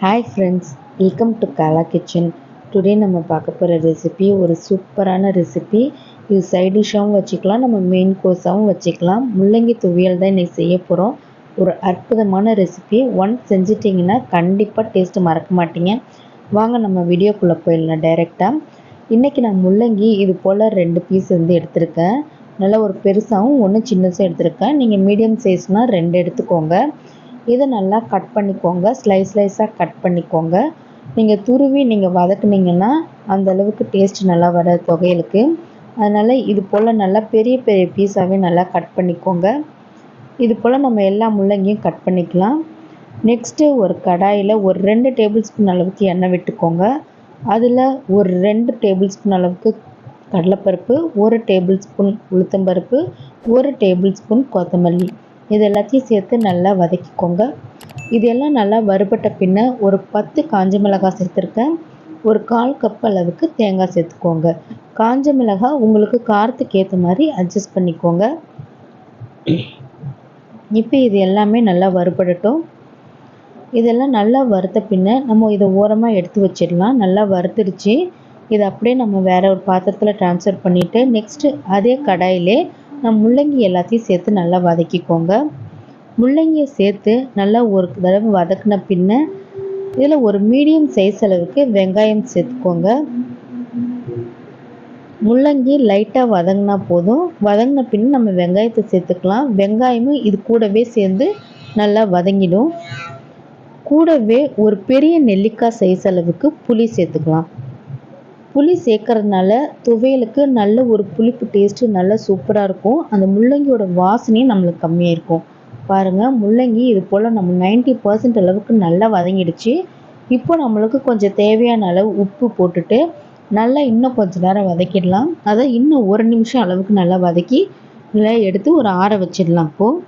Hi friends, welcome to Kala kitchen. Today நம்ம பார்க்க போகிற ரெசிபி ஒரு சூப்பரான ரெசிபி. இது சைட் டிஷ்ஷாகவும் வச்சுக்கலாம், நம்ம மெயின் கோர்ஸாகவும் வச்சுக்கலாம். முள்ளங்கி துவையல் தான் இன்றைக்கி செய்ய போகிறோம். ஒரு அற்புதமான ரெசிபி. ஒன்ஸ் செஞ்சிட்டிங்கன்னா கண்டிப்பாக டேஸ்ட்டு மறக்க மாட்டீங்க. வாங்க நம்ம வீடியோக்குள்ளே போயிடலாம் டைரெக்டாக. இன்றைக்கி நான் முள்ளங்கி இது போல் 2 பீஸ் எடுத்திருக்கேன். நல்லா ஒரு பெருசாகவும் ஒன்று சின்னஸும் எடுத்திருக்கேன். நீங்கள் மீடியம் சைஸ்னால் 2 எடுத்துக்கோங்க. இதை நல்லா கட் பண்ணிக்கோங்க, ஸ்லைஸாக கட் பண்ணிக்கோங்க. நீங்கள் துருவி நீங்கள் வதக்குனீங்கன்னா அந்தளவுக்கு டேஸ்ட் நல்லா வர துவையலுக்கு. அதனால் இது போல் நல்லா பெரிய பெரிய பீஸாகவே நல்லா கட் பண்ணிக்கோங்க. இது போல் நம்ம எல்லா முள்ளங்கியும் கட் பண்ணிக்கலாம். நெக்ஸ்ட்டு ஒரு கடாயில் ஒரு 2 டேபிள் ஸ்பூன் அளவுக்கு எண்ணெய் விட்டுக்கோங்க. அதில் ஒரு 2 டேபிள் ஸ்பூன் அளவுக்கு கடலைப்பருப்பு, 1 டேபிள் ஸ்பூன் உளுத்தம்பருப்பு, 1 டேபிள் ஸ்பூன் கொத்தமல்லி, இது எல்லாத்தையும் சேர்த்து நல்லா வதக்கிக்கோங்க. இதெல்லாம் நல்லா வறுபட்ட பின்ன ஒரு 10 காஞ்ச மிளகாய் சேர்த்துருக்கேன். ஒரு 1/4 கப் அளவுக்கு தேங்காய் சேர்த்துக்கோங்க. காஞ்ச மிளகாய் உங்களுக்கு காரத்துக்கு ஏற்ற மாதிரி அட்ஜஸ்ட் பண்ணிக்கோங்க. இப்போ இது எல்லாமே நல்லா வறுபடட்டும். இதெல்லாம் நல்லா வறுத்த பின்ன நம்ம இதை ஓரமாக எடுத்து வச்சிடலாம். நல்லா வறுத்துருச்சு. இதை அப்படியே நம்ம வேறு ஒரு பாத்திரத்தில் ட்ரான்ஸ்ஃபர் பண்ணிவிட்டு நெக்ஸ்ட்டு அதே கடாயிலே முள்ளங்கி எல்லாத்தையும் சேர்த்து நல்லா வதக்கிக்கோங்க. முள்ளங்கியை சேர்த்து நல்லா ஒரு தடவை வதக்கின பின்ன இதில் ஒரு மீடியம் சைஸ் அளவுக்கு வெங்காயம் சேர்த்துக்கோங்க. முள்ளங்கி லைட்டாக வதங்கினா போதும். வதங்கின பின் நம்ம வெங்காயத்தை சேர்த்துக்கலாம். வெங்காயமும் இது கூடவே சேர்ந்து நல்லா வதங்கிடும். கூடவே ஒரு பெரிய நெல்லிக்காய் சைஸ் அளவுக்கு புளி சேர்த்துக்கலாம். புளி சேர்க்கறதுனால துவையலுக்கு நல்ல ஒரு புளிப்பு டேஸ்ட்டு நல்லா சூப்பராக இருக்கும். அந்த முள்ளங்கியோட வாசனையும் நம்மளுக்கு கம்மியாக இருக்கும். பாருங்கள், முள்ளங்கி இது போல் நம்ம 90% அளவுக்கு நல்லா வதங்கிடுச்சு. இப்போ நம்மளுக்கு கொஞ்சம் தேவையான அளவு உப்பு போட்டுட்டு நல்லா இன்னும் கொஞ்சம் நேரம் வதக்கிடலாம். அதை இன்னும் 1 நிமிஷம் அளவுக்கு நல்லா வதக்கி நல்லா எடுத்து ஒரு ஆற வச்சிடலாம். இப்போது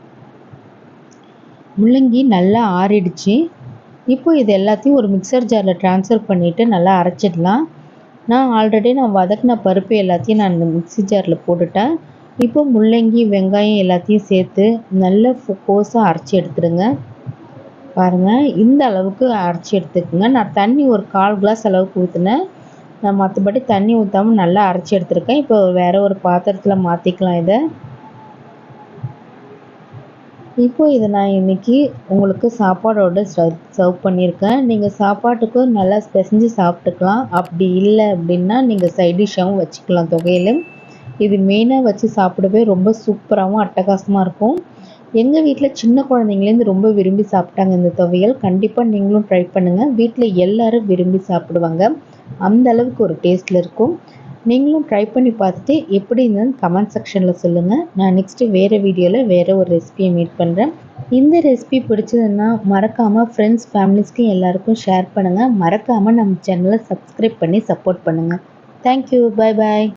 முள்ளங்கி நல்லா ஆறிடுச்சு. இப்போ இது எல்லாத்தையும் ஒரு மிக்சர் ஜாரில் ட்ரான்ஸ்ஃபர் பண்ணிவிட்டு நல்லா அரைச்சிடலாம். நான் ஆல்ரெடி வதக்கின பருப்பு எல்லாத்தையும் நான் இந்த மிக்ஸி ஜாரில் போட்டுட்டேன். இப்போ முள்ளங்கி வெங்காயம் எல்லாத்தையும் சேர்த்து நல்ல கோஸாக அரைச்சி எடுத்துடுங்க. பாருங்கள், இந்த அளவுக்கு அரைச்சி எடுத்துக்கோங்க. நான் தண்ணி ஒரு 1/4 கிளாஸ் அளவுக்கு ஊற்றினேன். நான் மற்றபடி தண்ணி ஊற்றாமல் நல்லா அரைச்சி எடுத்துருக்கேன். இப்போ வேறு ஒரு பாத்திரத்தில் மாற்றிக்கலாம் இதை. இப்போ இதை நான் இன்றைக்கி உங்களுக்கு சாப்பாடோடு சர்வ் பண்ணியிருக்கேன். நீங்கள் சாப்பாட்டுக்கு நல்லா பிசைஞ்சு சாப்பிட்டுக்கலாம். அப்படி இல்லை அப்படின்னா நீங்கள் சைட் டிஷ்ஷாகவும் வச்சுக்கலாம் துவையல். இது மெயினாக வச்சு சாப்பிடவே ரொம்ப சூப்பராகவும் அட்டகாசமாக இருக்கும். எங்கள் வீட்டில் சின்ன குழந்தைங்கலேருந்து ரொம்ப விரும்பி சாப்பிட்டாங்க இந்த துவையல். கண்டிப்பாக நீங்களும் ட்ரை பண்ணுங்கள். வீட்டில் எல்லோரும் விரும்பி சாப்பிடுவாங்க. அந்த அளவுக்கு ஒரு டேஸ்ட்டில் இருக்கும். நீங்களும் ட்ரை பண்ணி பார்த்துட்டு எப்படி இருந்ததுன்னு கமெண்ட் செக்ஷனில் சொல்லுங்கள். நான் நெக்ஸ்ட்டு வேறு வீடியோவில் வேறு ஒரு ரெசிபியை மீட் பண்ணுறேன். இந்த ரெசிபி பிடிச்சதுன்னா மறக்காமல் ஃப்ரெண்ட்ஸ் ஃபேமிலிஸ்க்கு எல்லாருக்கும் ஷேர் பண்ணுங்கள். மறக்காமல் நம்ம சேனலை சப்ஸ்கிரைப் பண்ணி சப்போர்ட் பண்ணுங்கள். தேங்க்யூ. பாய் பாய்.